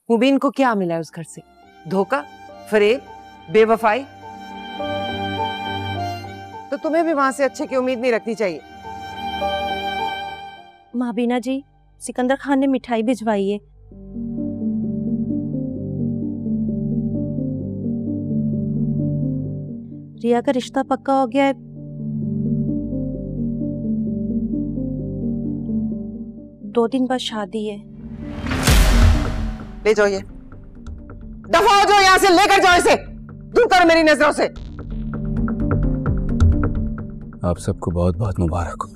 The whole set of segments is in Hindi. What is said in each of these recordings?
मुबीन को क्या मिला है उस घर से? धोखा, फरेब, बेवफाई। तो तुम्हें भी वहां से अच्छे की उम्मीद नहीं रखनी चाहिए। माँ बीना जी, सिकंदर खान ने मिठाई भिजवाई है। रिया का रिश्ता पक्का हो गया है। दो दिन बाद शादी है। ले जाओ ये, दफा हो जाओ यहाँ से, लेकर जाओ इसे, दूर करो मेरी नजरों से। आप सबको बहुत बहुत मुबारक हो।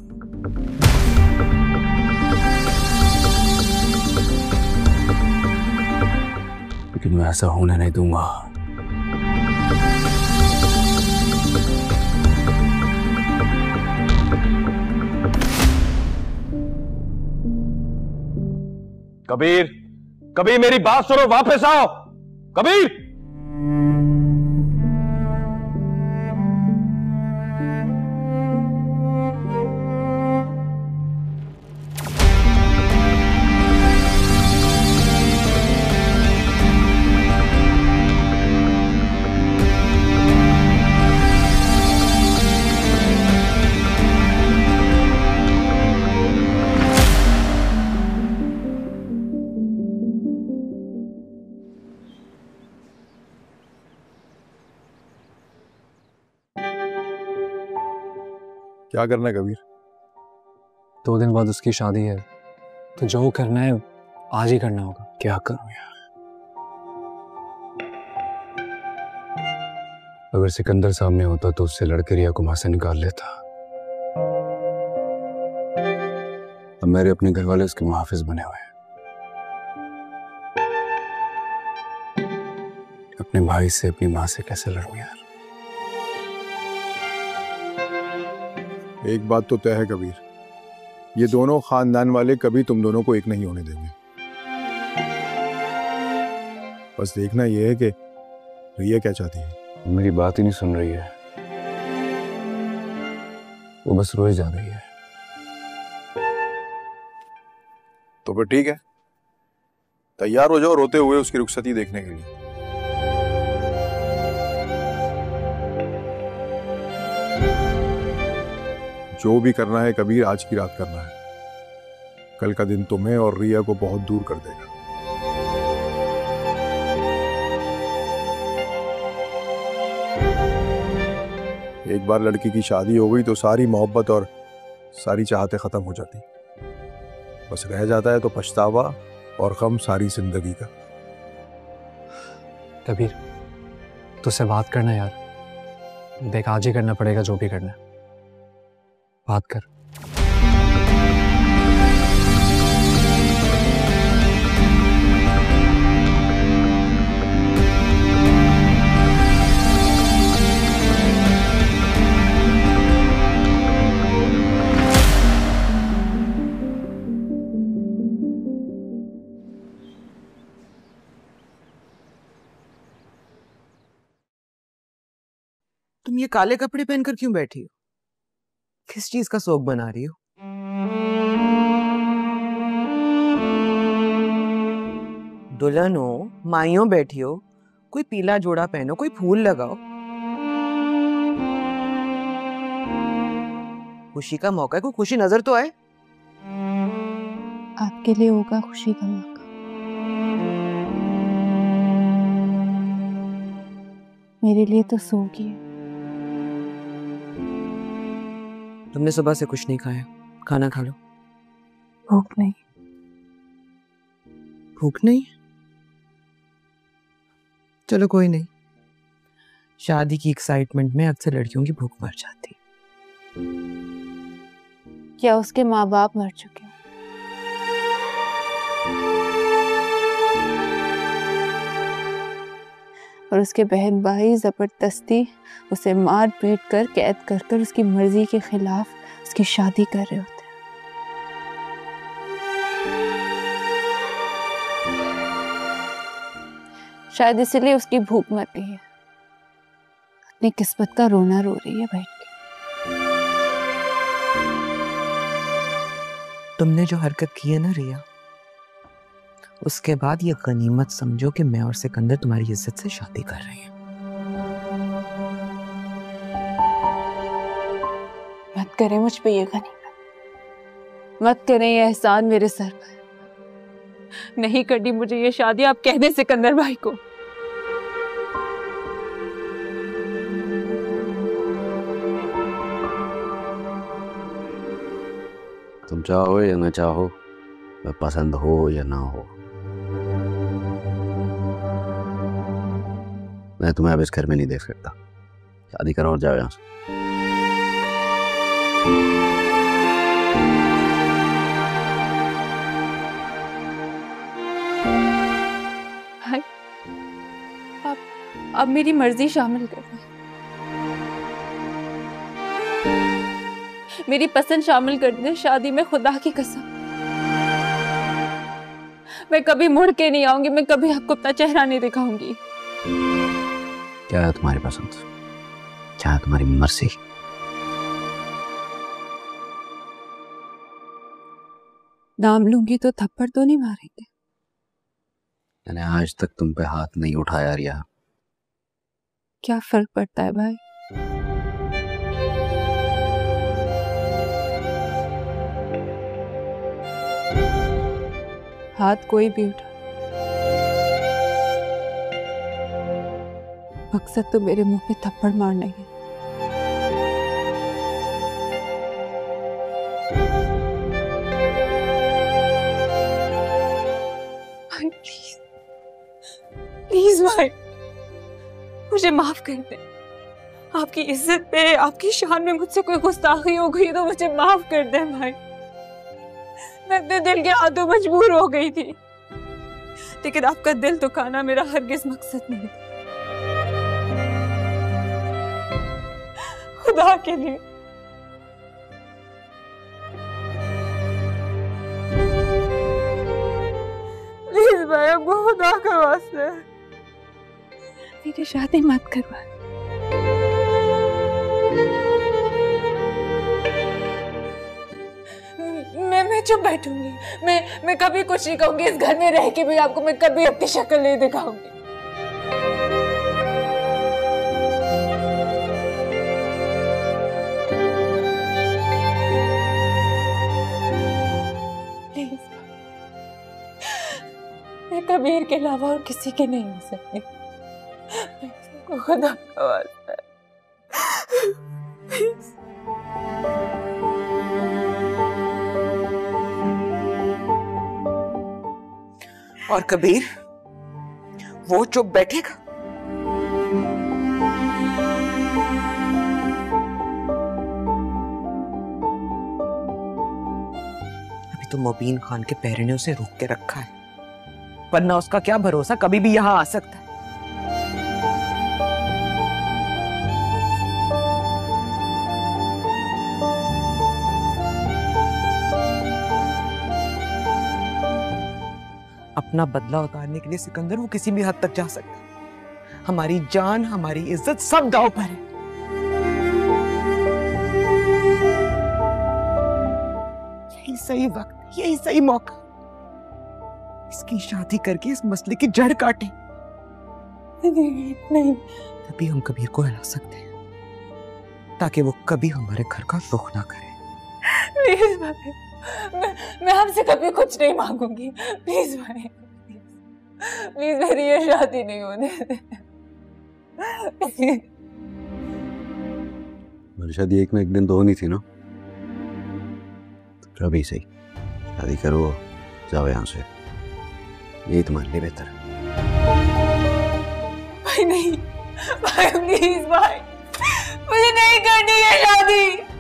लेकिन मैं ऐसा होने नहीं दूंगा। कबीर, कबीर मेरी बात सुनो, वापस आओ। कबीर, क्या करना है कबीर? 2 दिन बाद उसकी शादी है, तो जो करना है आज ही करना होगा। क्या करूं यार? अगर सिकंदर सामने होता तो उससे लड़के रिया को वहां से निकाल लेता। अब मेरे अपने घर वाले उसके मुहाफिज बने हुए हैं। अपने भाई से, अपनी मां से कैसे लड़ूं यार? एक बात तो तय है कबीर, ये दोनों खानदान वाले कभी तुम दोनों को एक नहीं होने देंगे। बस देखना यह है कि रिया क्या चाहती है। मेरी बात ही नहीं सुन रही है, वो बस रोए जा रही है। तो फिर ठीक है, तैयार हो जाओ रोते हुए उसकी रुखसती देखने के लिए। जो भी करना है कबीर, आज की रात करना है। कल का दिन तुम्हें और रिया को बहुत दूर कर देगा। एक बार लड़की की शादी हो गई तो सारी मोहब्बत और सारी चाहतें खत्म हो जाती। बस रह जाता है तो पछतावा और गम सारी जिंदगी का। कबीर, तुझसे बात करना यार। देख, आज ही करना पड़ेगा जो भी करना है। बात कर। तुम ये काले कपड़े पहनकर क्यों बैठी हो? किस चीज का शौक बना रही हो? दुल्हन हो, माइयों बैठी हो, कोई पीला जोड़ा पहनो, कोई फूल लगाओ। खुशी का मौका है, कोई खुशी नजर तो आए। आपके लिए होगा खुशी का मौका। मेरे लिए तो सोगी है। तुमने सुबह से कुछ नहीं खाया, खाना खा लो। भूख नहीं। भूख नहीं? चलो कोई नहीं, शादी की एक्साइटमेंट में अक्सर लड़कियों की भूख मर जाती। क्या उसके माँ बाप मर चुके हैं? और उसके बहन भाई जबरदस्ती उसे मार पीट कर कैद कर कर उसकी मर्जी के खिलाफ उसकी शादी कर रहे होते हैं। शायद इसीलिए उसकी भूख मर गई है। अपनी किस्मत का रोना रो रही है बैठ के। तुमने जो हरकत की है ना रिया, उसके बाद ये गनीमत समझो कि मैं और सिकंदर तुम्हारी इज्जत से शादी कर रहे हैं। मत करें मुझ पे ये गनीमत, मत करें ये एहसान मेरे सर पर। नहीं करनी मुझे ये शादी, आप कह दें सिकंदर भाई को। तुम चाहो या ना चाहो, मैं पसंद हो या ना हो, मैं तुम्हें अब इस घर में नहीं देख सकता। शादी करो और जाओ यहाँ से। भाई आप मेरी मर्जी शामिल कर दें, मेरी पसंद शामिल कर दें शादी में। खुदा की कसम मैं कभी मुड़ के नहीं आऊंगी, मैं कभी आपको अपना चेहरा नहीं दिखाऊंगी। क्या है तुम्हारी पसंद, क्या है तुम्हारी मर्जी? नाम लूंगी तो थप्पड़ तो नहीं मारेंगे? मैंने आज तक तुम पे हाथ नहीं उठाया रिया। क्या फर्क पड़ता है भाई? हाथ कोई भी उठा, मकसद तो मेरे मुंह पे थप्पड़ मारना ही है। भाई प्लीज प्लीज भाई मुझे माफ कर दे। आपकी इज्जत पे, आपकी शान में मुझसे कोई गुस्ताखी हो गई तो मुझे माफ कर दे भाई। मैं अपने दिल के हाथों मजबूर हो गई थी, लेकिन आपका दिल दुखाना मेरा हरगिज मकसद नहीं था। खुदा के लिए प्लीज भाई, आपको खुदा का वास्ता है मेरी शादी मत करवा। मैं चुप बैठूंगी, मैं कभी कुछ नहीं कहूंगी। इस घर में रह के भी आपको मैं कभी अपनी शक्ल नहीं दिखाऊंगी। प्लीज, मैं कबीर के अलावा और किसी की नहीं हो सकती। खुदा का वास्ता है प्लीज। और कबीर वो चुप बैठेगा? अभी तो मुबीन खान के पैर ने उसे रोक के रखा है, वरना उसका क्या भरोसा, कभी भी यहां आ सकता है। अपना बदला उतारने के लिए सिकंदर वो किसी भी हद तक जा सकता है। हमारी जान, हमारी इज्जत सब दांव पर है। यही सही वक्त, यही सही मौका, इसकी शादी करके इस मसले की जड़ काटें। नहीं, तभी हम कबीर को हिला सकते हैं, ताकि वो कभी हमारे घर का रुख ना करे। प्लीज भाई, मैं आपसे कभी कुछ नहीं मांगूंगी। प्लीज भाई, प्लीज मेरी ये शादी नहीं होने दे। मेरी शादी एक में एक दिन तो होनी थी ना, तो अभी सही शादी करो, जाओ यहाँ से, यही तुम्हारे लिए बेहतर है। भाई नहीं, भाई प्लीज भाई, मुझे नहीं करनी है शादी।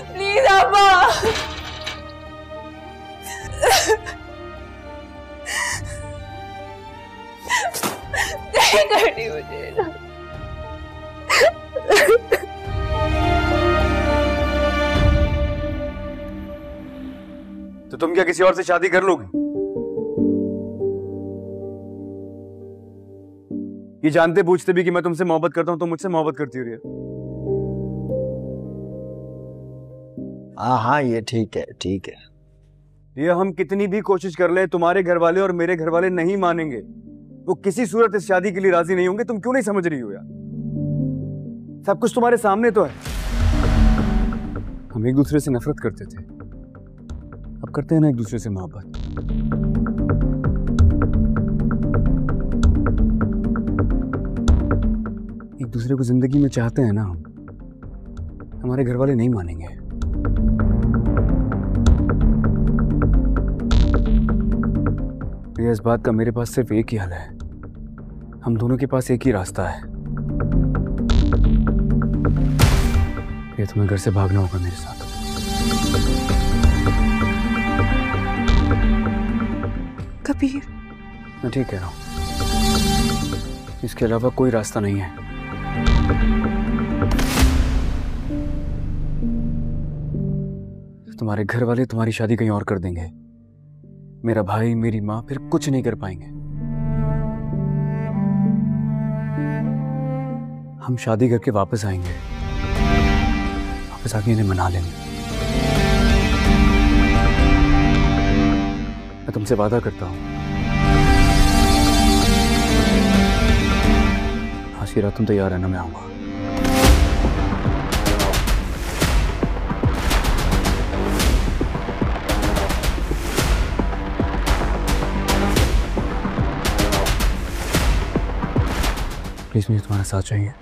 प्लीज अब्बा, नहीं करनी मुझे। तो तुम क्या किसी और से शादी कर लोगी? ये जानते पूछते भी कि मैं तुमसे मोहब्बत करता हूँ तो मुझसे मोहब्बत करती हो रिया। हाँ हाँ, ये ठीक है, ठीक है। ये हम कितनी भी कोशिश कर ले, तुम्हारे घर वाले और मेरे घर वाले नहीं मानेंगे। वो किसी सूरत इस शादी के लिए राजी नहीं होंगे। तुम क्यों नहीं समझ रही हो यार? सब कुछ तुम्हारे सामने तो है। हम एक दूसरे से नफरत करते थे, अब करते हैं ना एक दूसरे से मोहब्बत। एक दूसरे को जिंदगी में चाहते हैं ना हम। हमारे घर वाले नहीं मानेंगे। इस बात का मेरे पास सिर्फ एक ही हल है। हम दोनों के पास एक ही रास्ता है। ये तुम्हें घर से भागना होगा मेरे साथ। कबीर, मैं ठीक कह रहा हूं। इसके अलावा कोई रास्ता नहीं है। तुम्हारे घर वाले तुम्हारी शादी कहीं और कर देंगे। मेरा भाई, मेरी माँ फिर कुछ नहीं कर पाएंगे। हम शादी करके वापस आएंगे, वापस आके इन्हें मना लेंगे। मैं तुमसे वादा करता हूं, आज की रात तुम तैयार है ना? मैं आऊंगा। प्लीज, मुझे तुम्हारा साथ चाहिए।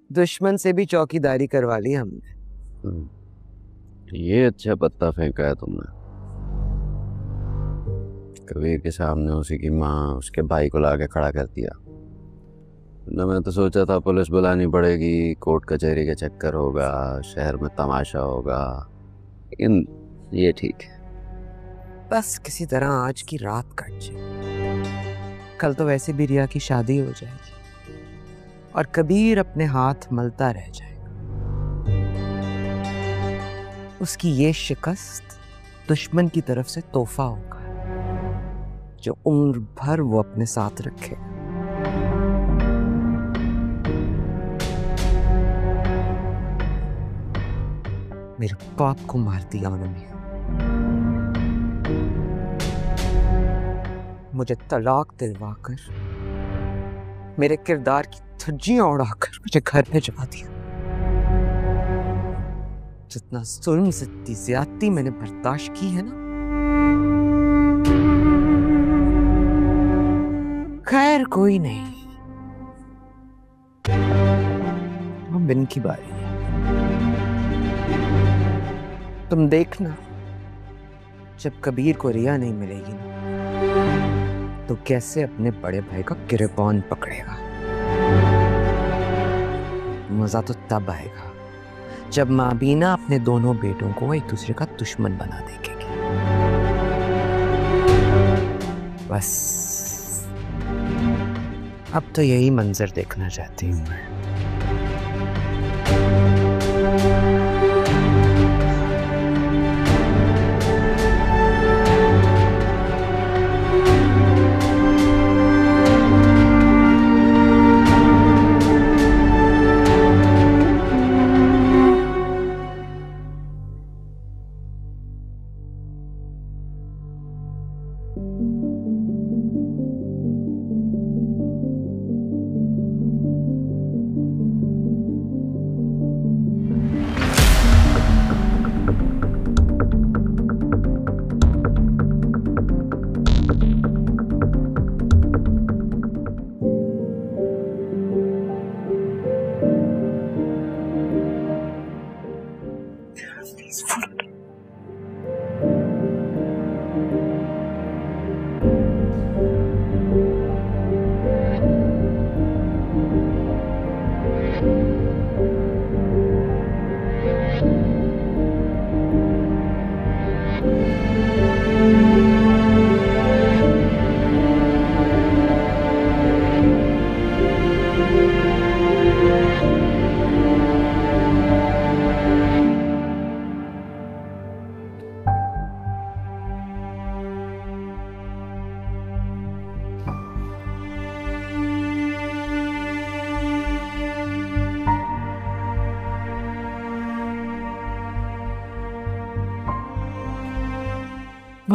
दुश्मन से भी चौकीदारी करवा ली हमने। ये अच्छा पत्ता फेंका है तुमने। कबीर के सामने उसी की माँ उसके भाई को लाके खड़ा कर दिया। ना मैं तो सोचा था पुलिस बुलानी पड़ेगी, कोर्ट कचहरी का चक्कर होगा, शहर में तमाशा होगा, लेकिन ये ठीक है। बस किसी तरह आज की रात कट जाए। कल तो वैसे भी रिया की शादी हो जाएगी और कबीर अपने हाथ मलता रह जाएगा। उसकी ये शिकस्त दुश्मन की तरफ से तोहफा होगा जो उम्र भर वो अपने साथ रखे। मेरे बाप को मार दिया उन्होंने, मुझे तलाक दिलवाकर, मेरे किरदार की धज्जियां उड़ाकर मुझे घर पे जमा दिया। जितना जुल्म, जितनी ज्यादती मैंने बर्दाश्त की है ना, खैर कोई नहीं, अब इनकी बारी है। तुम देखना, जब कबीर को रिया नहीं मिलेगी ना, तो कैसे अपने बड़े भाई का गिरबान पकड़ेगा। मजा तो तब आएगा जब माबीना अपने दोनों बेटों को एक दूसरे का दुश्मन बना देगी। बस अब तो यही मंजर देखना चाहती हूँ मैं।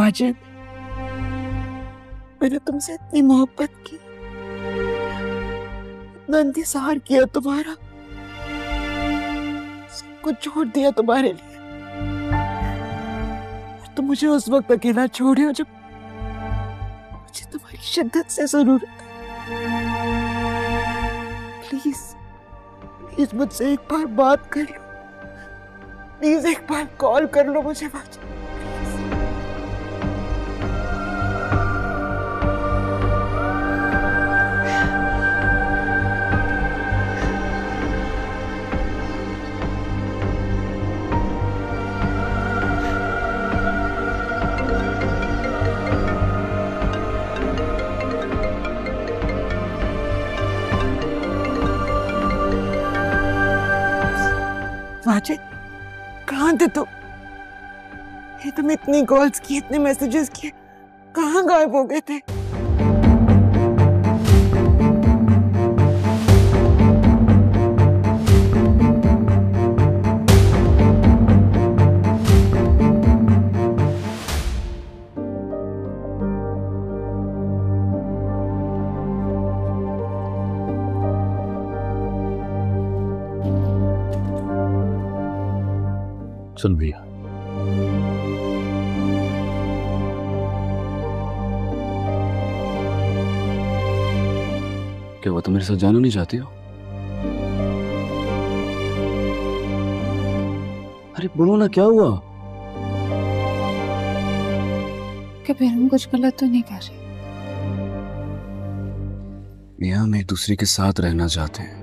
माजिद, मैंने तुमसे इतनी मोहब्बत की, इतना इंतजार किया तुम्हारा, सब कुछ छोड़ दिया तुम्हारे लिए, और तुम मुझे उस वक्त अकेला छोड़े हो जब मुझे तुम्हारी शिद्दत से जरूरत है। प्लीज प्लीज मुझसे एक बार बात कर लो, प्लीज एक बार कॉल कर लो मुझे माजिद। माजिद, कहाँ थे तुम? ये तुम इतनी कॉल्स की, इतने मैसेजेस किए, कहाँ गायब हो गए थे? सुन भैया, क्या वो तुम मेरे साथ जाना नहीं चाहती हो? अरे बोलो ना, क्या हुआ? कबीर, हम कुछ गलत तो नहीं कर रहे? मियां, हम एक दूसरे के साथ रहना चाहते हैं।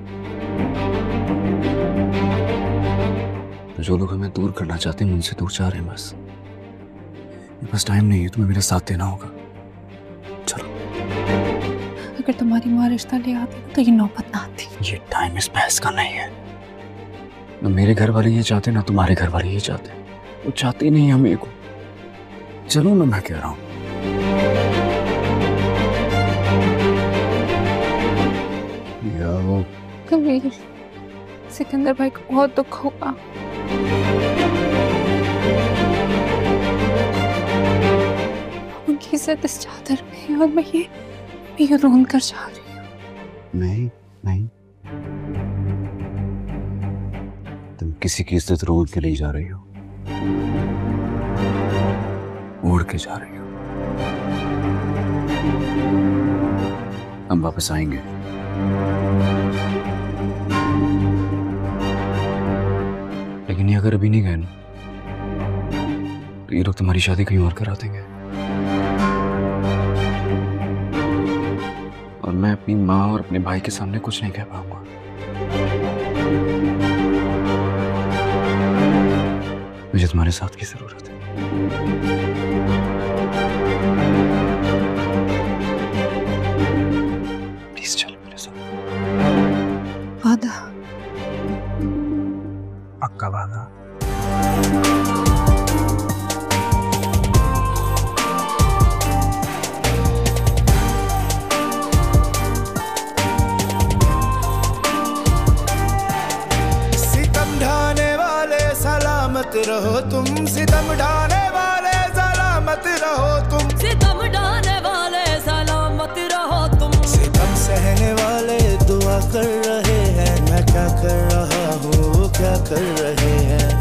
जो लोग हमें दूर करना चाहते हैं उनसे दूर जा रहे हैं बस। बस टाइम नहीं है, तुम्हें मेरा साथ देना होगा। चलो। अगर तुम्हारी माँ रिश्ता ले आती तो ये नौबत ना आती। ये टाइम इस बहस का नहीं है। ना मेरे घर वाले ये चाहते ना तुम्हारे घर वाले ये चाहते। वो चाहते नहीं हमें को। चलो ना, मैं कह रहा हूँ। कबीर, सिकंदर भाई को बहुत दुख होगा। उनकी इज्जत इस चादर में है और मैं ये रोन कर जा रही हूँ। नहीं नहीं, तुम किसी की इज्जत रोन के लिए जा रही हो, ओढ़ के जा रही हो। हम वापस आएंगे। लेकिन ये अगर अभी नहीं गए ना तो ये लोग तुम्हारी शादी कहीं और करा देंगे, और मैं अपनी माँ और अपने भाई के सामने कुछ नहीं कह पाऊंगा। मुझे तुम्हारे साथ की जरूरत है। प्लीज चलो मेरे साथ। वादा? पक्का वादा। सितम ढाने वाले सलामत रहो तुम, सितम ढाने वाले सलामत रहो तुम, सितम ढाने वाले सलामत रहो तुम, सितम सहने वाले दुआ कर रहे हैं, मैं क्या कर रहा हूँ वो क्या कर रहे हैं।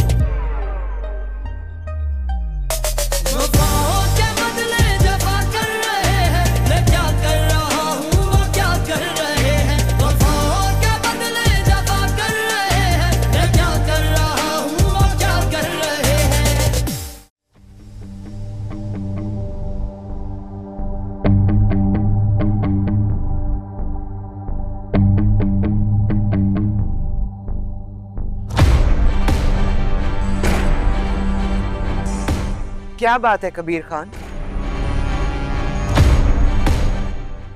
क्या बात है कबीर खान,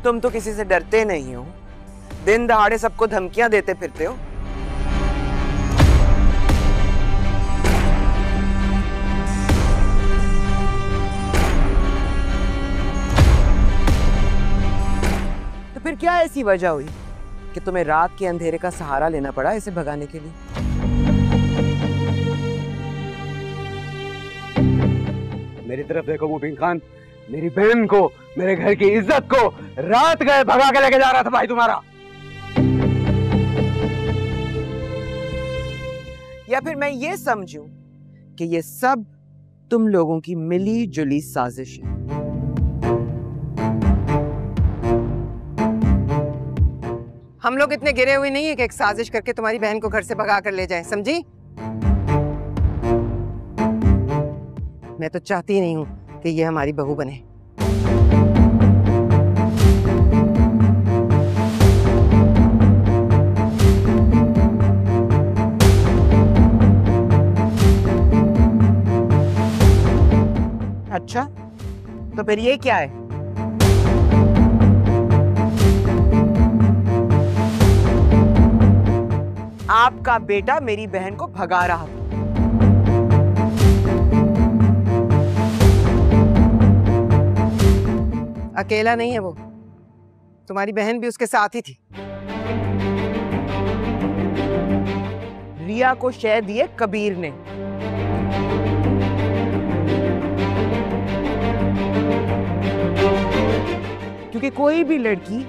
तुम तो किसी से डरते नहीं हो, दिन दहाड़े सबको धमकियां देते फिरते हो। तो फिर क्या ऐसी वजह हुई कि तुम्हें रात के अंधेरे का सहारा लेना पड़ा इसे भगाने के लिए? मेरी तरफ देखो मुबीन खान, मेरी बहन को, मेरे घर की इज्जत को रात गए भगा के लेके जा रहा था भाई तुम्हारा। या फिर मैं ये समझूं कि ये सब तुम लोगों की मिली जुली साजिश है? हम लोग इतने गिरे हुए नहीं है कि एक साजिश करके तुम्हारी बहन को घर से भगा कर ले जाएं, समझी? मैं तो चाहती नहीं हूं कि ये हमारी बहू बने। अच्छा, तो फिर ये क्या है? आपका बेटा मेरी बहन को भगा रहा था। अकेला नहीं है वो, तुम्हारी बहन भी उसके साथ ही थी। रिया को शय दिए कबीर ने। क्योंकि कोई भी लड़की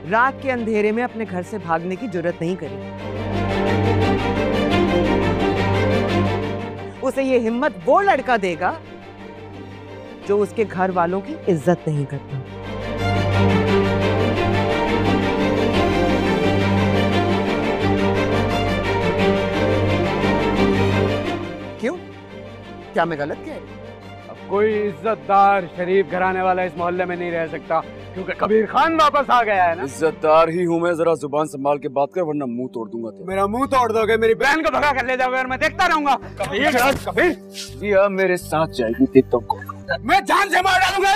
रात के अंधेरे में अपने घर से भागने की जरूरत नहीं करेगी। उसे ये हिम्मत वो लड़का देगा जो उसके घर वालों की इज्जत नहीं करता। क्यों? क्या मैं गलत कह रही हूं? अब कोई इज्जतदार शरीफ घराने वाला इस मोहल्ले में नहीं रह सकता क्योंकि कबीर खान वापस आ गया है ना। इज्जतदार ही हूँ मैं, जरा जुबान संभाल के बात कर वरना मुंह तोड़ दूंगा। मेरा मुंह तोड़ दोगे, मेरी बहन को भगा कर ले जाओगे और मैं देखता रहूंगा। कबीर, कबीर, रिया मेरे साथ जाएगी देख तुमको। मैं जान से मार डालूंगा।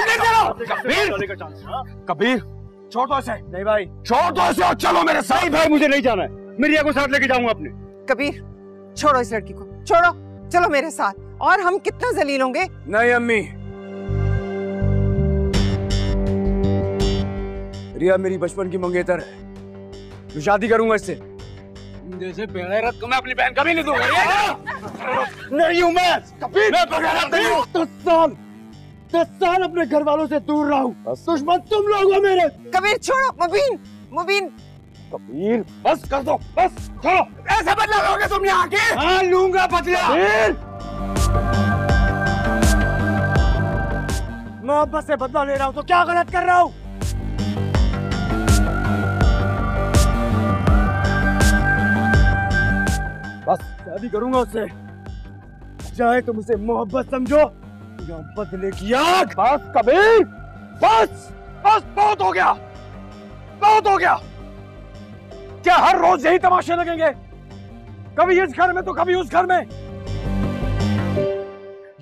कबीर, कबीर, छोड़ दो इसे। नहीं भाई, छोड़ दो इसे और चलो मेरे साथ। नहीं भाई, मुझे नहीं जाना है, मैं रिया को साथ लेके जाऊंगा अपने। कबीर, छोड़ो इस लड़की को, छोड़ो, चलो मेरे साथ। और हम कितना जलील होंगे? नहीं अम्मी, रिया मेरी बचपन की मंगेतर है, मैं शादी करूंगा इससे। जैसे बेगैरत को मैं अपनी बहन कभी नहीं दूंगा। नहीं हूं मैं कबीर, मैं बेगैरत नहीं हूं। 10 साल अपने घर वालों से दूर रहा हूं, दुश्मन तुम लोग हो मेरे। कबीर छोड़ो, मुबीन, मुबीन। कबीर बस कर दो, बस छोड़ो। ऐसा बदला लोगे तुम यहाँ के? हाँ लूंगा बदला। मोहब्बत से बदला ले रहा हूं तो क्या गलत कर रहा हूं? बस शादी करूंगा उससे, चाहे तुम उसे मोहब्बत समझो या बदले की आग। बस कबीर, बस बस, बहुत हो गया, बहुत हो गया। क्या हर रोज यही तमाशे लगेंगे? कभी इस घर में तो कभी उस घर में।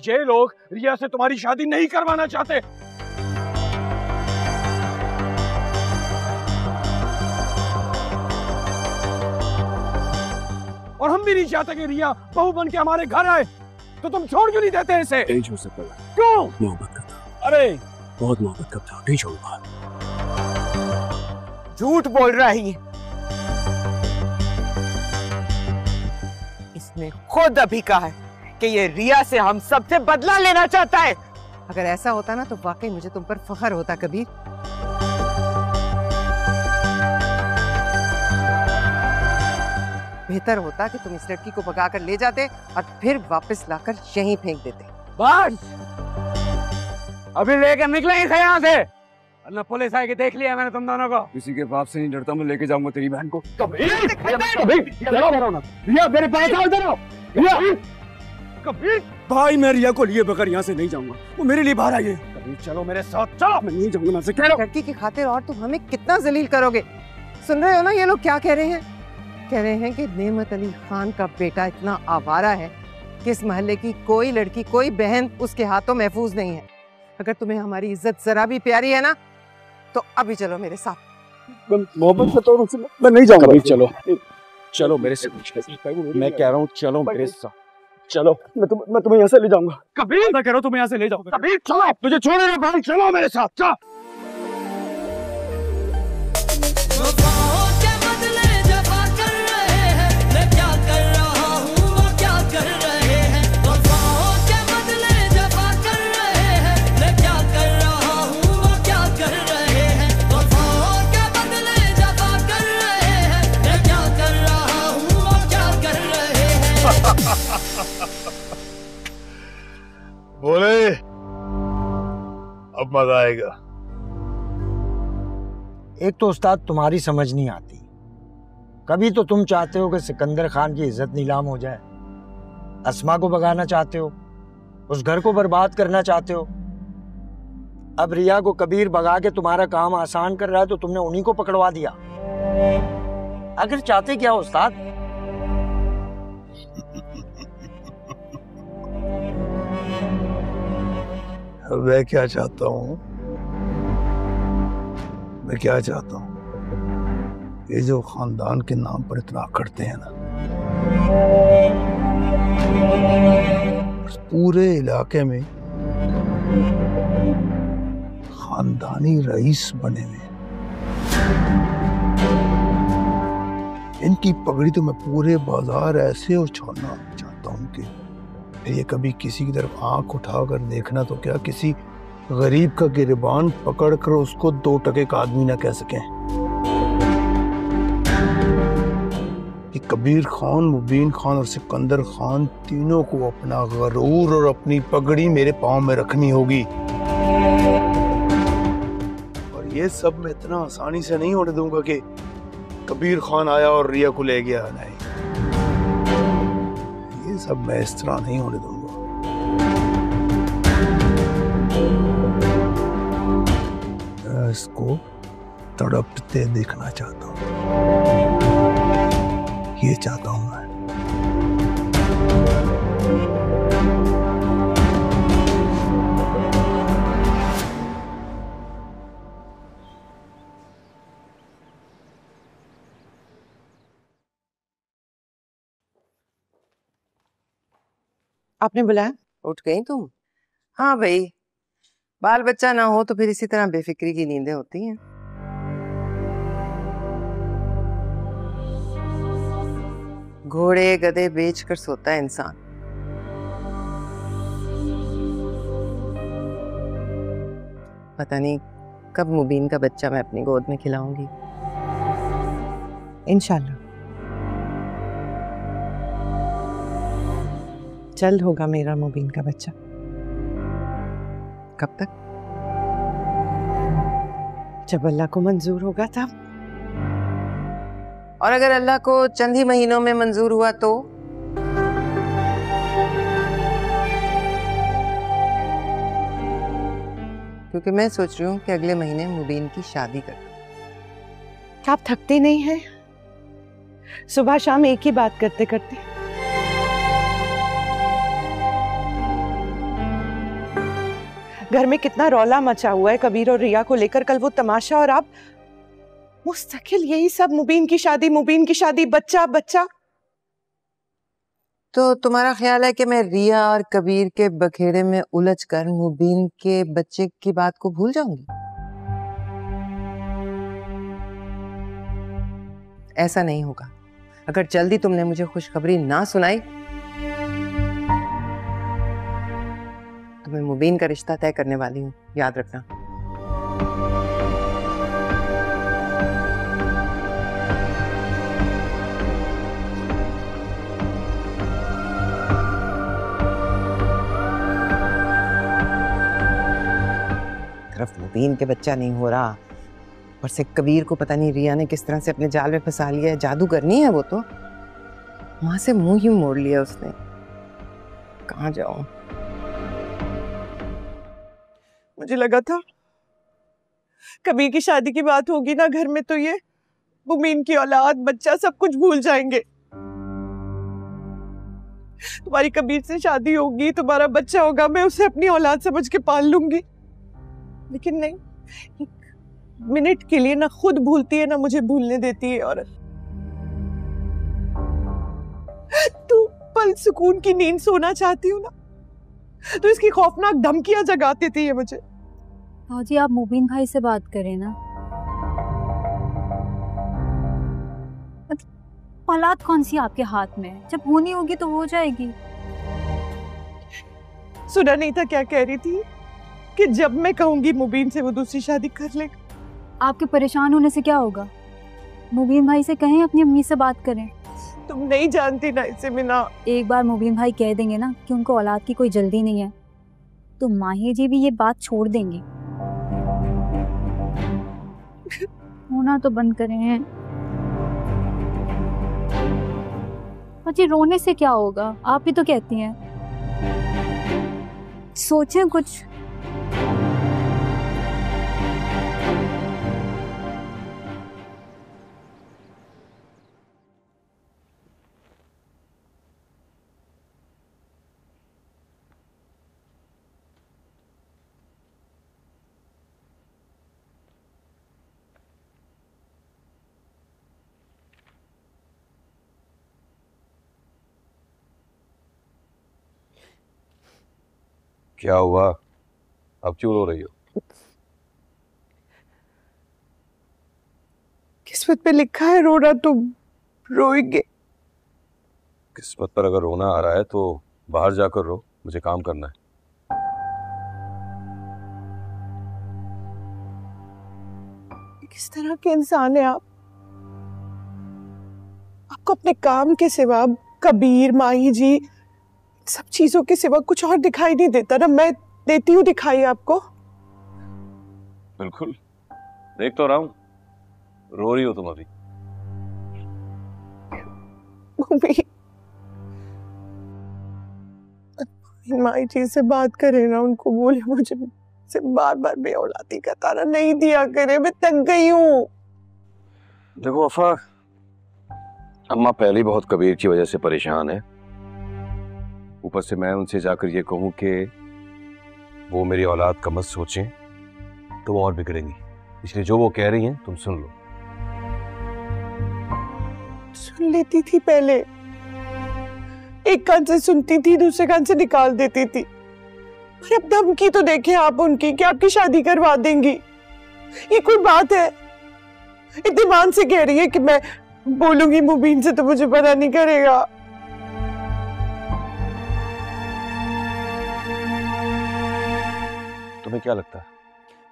ये लोग रिया से तुम्हारी शादी नहीं करवाना चाहते। और हम भी नहीं चाहते कि रिया बहू बन के हमारे घर आए। तो तुम छोड़ क्यों नहीं देते इसे? नहीं छोड़ सकता। क्यों? मोहब्बत करता। अरे बहुत मोहब्बत करता हूं, नहीं छोड़ूंगा। झूठ बोल रहा है ये। इसने खुद अभी कहा है कि ये रिया से हम सबसे बदला लेना चाहता है। अगर ऐसा होता ना तो वाकई मुझे तुम पर फख्र होता कबीर। बेहतर होता कि तुम इस लड़की को भगा कर ले जाते और फिर वापस लाकर यहीं फेंक देते। बस अभी लेकर निकले इसे यहाँ से, वरना पुलिस आएगी। देख लिया मैंने तुम दोनों को। किसी के बाप से नहीं डरता, मैं लेके जाऊंगा तेरी बहन को। कबीर, रिया मेरे पास आओ, इधर आओ। रिया, कबीर भाई, मैं रिया को लिए बगैर यहाँ से नहीं जाऊंगा, वो मेरे लिए बाहर आई है। कबीर चलो मेरे साथ, चलो। मैं नहीं जाऊंगा, मैं कह रहा हूं। लड़की की खातिर और तुम हमें कितना जलील करोगे? सुन रहे हो ना ये लोग क्या कह रहे हैं? कह रहे हैं कि नेमत अली खान का बेटा इतना आवारा है कि इस मोहल्ले की कोई लड़की, कोई बहन उसके हाथों महफूज नहीं है। अगर तुम्हें हमारी इज्जत जरा भी प्यारी है ना तो अभी चलो मेरे साथ। मोहब्बत करता हूं उनसे, मैं नहीं जाऊंगा। कबीर चलो, चलो मेरे साथ। मैं कह रहा हूँ चलो मेरे साथ, चलो। मैं तुम्हें यहाँ से ले जाऊंगा। कबीर मैं कह रहा हूँ तुम्हें यहाँ से ले जाऊंगा। कबीर चलो, तुझे छोड़े ना भाई, चलो मेरे साथ, चलो। अब मजा आएगा। एक तो उस्ताद तुम्हारी समझ नहीं आती, कभी तो तुम चाहते हो कि सिकंदर खान की इज्जत नीलाम हो जाए, अस्मा को भगाना चाहते हो, उस घर को बर्बाद करना चाहते हो। अब रिया को कबीर भगा के तुम्हारा काम आसान कर रहा है तो तुमने उन्हीं को पकड़वा दिया। आखिर चाहते क्या हो उस्ताद? मैं क्या चाहता हूँ, मैं क्या चाहता हूँ, ये जो खानदान के नाम पर इतना करते हैं ना, उस पूरे इलाके में खानदानी रईस बने हुए, इनकी पगड़ी तो मैं पूरे बाजार ऐसे उछालना चाहता हूँ कि ये कभी किसी की तरफ आंख उठाकर देखना तो क्या, किसी गरीब का गिरबान पकड़कर उसको 2 टके का आदमी ना कह सकें। कि कबीर खान, मुबीन खान और सिकंदर खान तीनों को अपना गरूर और अपनी पगड़ी मेरे पांव में रखनी होगी। और ये सब मैं इतना आसानी से नहीं होने दूंगा कि कबीर खान आया और रिया को ले गया। नहीं, ये सब मैं इस तरह नहीं होने दूंगा। मैं इसको तड़पते देखना चाहता हूँ, ये चाहता हूं मैं। आपने बुलाया? उठ गई तुम? हाँ भाई, बाल बच्चा ना हो तो फिर इसी तरह बेफिक्री की नींदें होती हैं। घोड़े गधे बेचकर सोता है इंसान। पता नहीं कब मुबीन का बच्चा मैं अपनी गोद में खिलाऊंगी। इंशाल्लाह जल्द होगा मेरा मुबीन का बच्चा। कब तक? जब अल्लाह को मंजूर होगा तब। और अगर अल्लाह को चंद ही महीनों में मंजूर हुआ तो? क्योंकि मैं सोच रही हूँ कि अगले महीने मुबीन की शादी कर दूं। आप थकते नहीं हैं? सुबह शाम एक ही बात करते करते। घर में कितना रौला मचा हुआ है कबीर और रिया को लेकर, कल वो तमाशा और आप मुस्तकिल यही सब, मुबीन की शादी, बच्चा बच्चा। तो तुम्हारा ख्याल है कि मैं रिया और कबीर के बखेड़े में उलझकर मुबीन के बच्चे की बात को भूल जाऊंगी? ऐसा नहीं होगा। अगर जल्दी तुमने मुझे खुशखबरी ना सुनाई तो मैं मुबीन का रिश्ता तय करने वाली हूँ, याद रखना। तरफ मुबीन के बच्चा नहीं हो रहा, और से कबीर को पता नहीं रिया ने किस तरह से अपने जाल में फंसा लिया है। जादू करनी है वो तो, वहां से मुंह ही मोड़ लिया उसने। कहाँ जाऊं? मुझे लगा था कबीर की शादी की बात होगी ना घर में तो ये मुबीन की औलाद, बच्चा सब कुछ भूल जाएंगे। तुम्हारी कबीर से शादी होगी, तुम्हारा बच्चा होगा, मैं उसे अपनी औलाद समझ के पाल लूंगी। लेकिन नहीं, एक मिनट के लिए ना खुद भूलती है ना मुझे भूलने देती है औरत। तू पल सुकून की नींद सोना चाहती हूँ ना, तो इसकी खौफनाक धमकियां जगाती थी ये मुझे। जी आप मुबीन भाई से बात करें ना। औलाद कौन सी आपके हाथ में है, जब होनी होगी तो हो जाएगी। सुना नहीं था क्या कह रही थी कि जब मैं कहूंगी मुबीन से वो दूसरी शादी कर लेगा। आपके परेशान होने से क्या होगा? मुबीन भाई से कहें अपनी अम्मी से बात करें। तुम नहीं जानती ना इसे बिना। एक बार मुबीन भाई कह देंगे ना कि उनको औलाद की कोई जल्दी नहीं है, तो माही जी भी ये बात छोड़ देंगे। रोना तो बंद करें हैं। जी रोने से क्या होगा, आप ही तो कहती हैं। सोचें कुछ। क्या हुआ, अब क्यों रो रही हो? किस्मत पे लिखा है रोना तो रोएंगे। किस्मत पर अगर रोना आ रहा है तो बाहर जाकर रो, मुझे काम करना है। किस तरह के इंसान है आप? आपको अपने काम के सिवा कबीर, माही जी, सब चीजों के सिवा कुछ और दिखाई नहीं देता ना? मैं देती हूँ दिखाई आपको। बिल्कुल, देख तो रहा हूं। रो रही हो तुम अभी। माई जी से बात करे ना, उनको बोले मुझे से बार बार बेऔलादी का ताना नहीं दिया करे, मैं तंग गई हूँ। देखो वफा, अम्मा पहले बहुत कबीर की वजह से परेशान है, ऊपर से मैं उनसे जाकर ये कहूं कि वो मेरी औलाद का मत सोचें तो वो और बिगड़ेंगी, इसलिए जो वो कह रही हैं तुम सुन लो। सुन लेती थी पहले, एक कान से सुनती थी, दूसरे कान से निकाल देती थी। पर अब धमकी तो देखें आप उनकी कि आपकी शादी करवा देंगी। ये कोई बात है? इत्मीनान से कह रही है कि मैं बोलूंगी मुबीन से तो मुझे पता नहीं करेगा। तुम्हें क्या लगता है?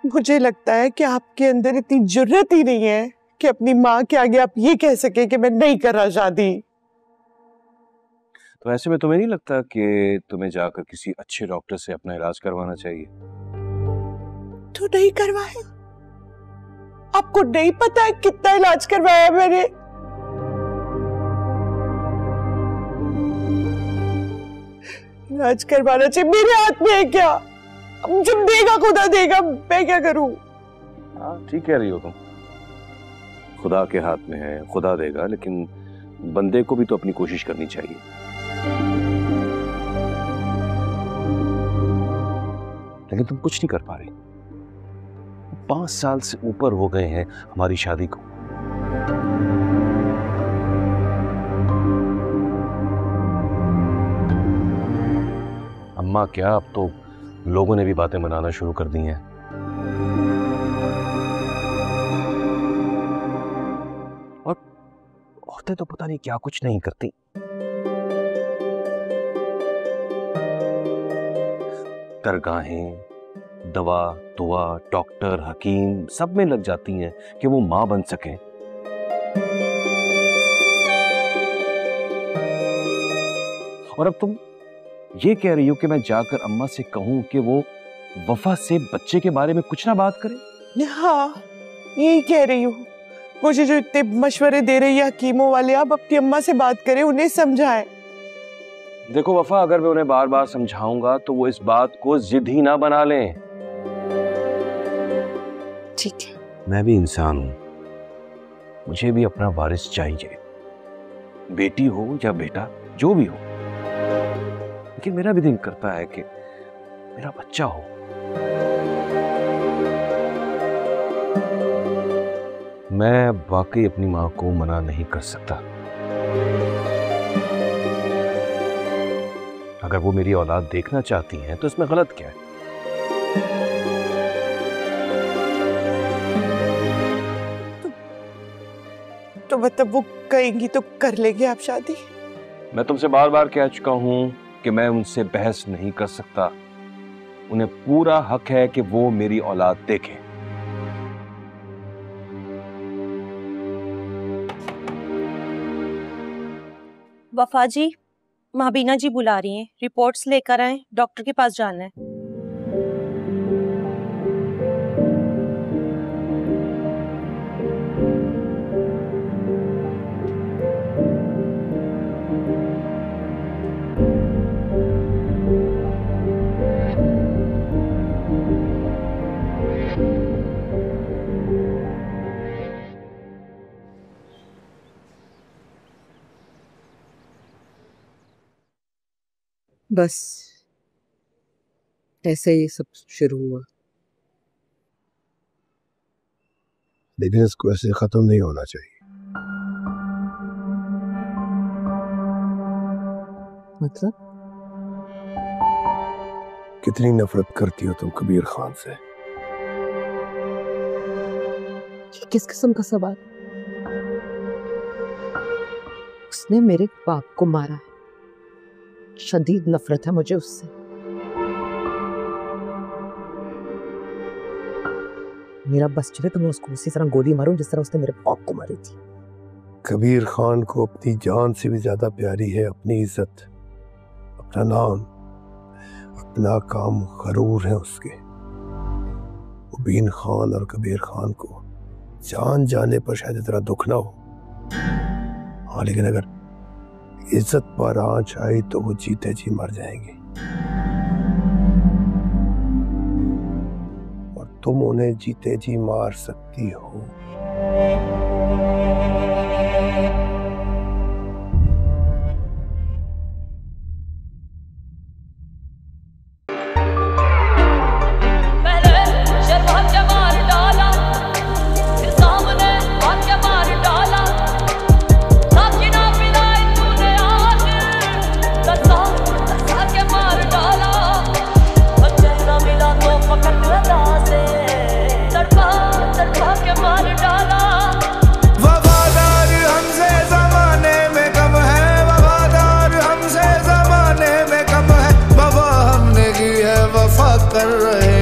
मुझे लगता है कि आपके अंदर इतनी जुर्रत ही नहीं है कि अपनी माँ के आगे आप ये कह सके कि मैं नहीं कर रहा शादी। तो ऐसे में तुम्हें नहीं लगता कि तुम्हें जाकर किसी अच्छे डॉक्टर से अपना इलाज करवाना चाहिए? तो नहीं करवाया? आपको नहीं पता है कितना इलाज करवाया मैंने? इलाज करवाना चाहिए, मेरे हाथ में है क्या? अब जब देगा खुदा देगा, मैं क्या करूं? हाँ ठीक कह रही हो तुम, खुदा के हाथ में है, खुदा देगा, लेकिन बंदे को भी तो अपनी कोशिश करनी चाहिए। लेकिन तुम कुछ नहीं कर पा रही। 5 साल से ऊपर हो गए हैं हमारी शादी को। अम्मा क्या, अब तो लोगों ने भी बातें बनाना शुरू कर दी हैं। और औरतें तो पता नहीं क्या कुछ नहीं करती। दरगाहें, दवा, दुआ, डॉक्टर, हकीम सब में लग जाती हैं कि वो मां बन सकें। और अब तुम ये कह रही हो कि मैं जाकर अम्मा से कहूं कि वो वफा से बच्चे के बारे में कुछ ना बात करें? हाँ, यही कह रही हूँ। मुझे जो इतने मशवरे दे रही है हकीमों वाले, आप अपनी अम्मा से बात करें, उन्हें समझाएं। देखो वफा, अगर मैं उन्हें बार बार समझाऊंगा तो वो इस बात को जिद ही ना बना लें। ठीक है। मैं भी इंसान हूं, मुझे भी अपना वारिस चाहिए, बेटी हो या बेटा, जो भी हो। लेकिन मेरा भी दिल करता है कि मेरा बच्चा हो। मैं वाकई अपनी मां को मना नहीं कर सकता। अगर वो मेरी औलाद देखना चाहती हैं तो इसमें गलत क्या है? तो मतलब वो कहेंगी तो कर लेंगे आप शादी? मैं तुमसे बार बार कह चुका हूं कि मैं उनसे बहस नहीं कर सकता। उन्हें पूरा हक है कि वो मेरी औलाद देखें। वफा जी, महाबीना जी बुला रही हैं, रिपोर्ट्स लेकर आए, डॉक्टर के पास जाना है। बस ऐसे ही सब शुरू हुआ। लेकिन इसको ऐसे खत्म नहीं होना चाहिए। मतलब? कितनी नफरत करती हो तुम कबीर खान से? किस किस्म का सवाल? उसने मेरे बाप को मारा है, शदीद नफरत है मुझे उससे। मेरा बस चले तो मैं उसको उसी तरह गोली मारूं जिस तरह उसने मेरे बाप को मारी थी। कबीर खान को अपनी जान से भी ज्यादा प्यारी है अपनी इज्जत, अपना नाम, अपना काम गरूर है उसके। मुबीन खान और कबीर खान को जान जाने पर शायद इतना दुख ना हो, हाँ, लेकिन अगर इज्जत पर आंच आई तो वो जीते जी मर जाएंगे और तुम उन्हें जीते जी मार सकती हो। कर रहे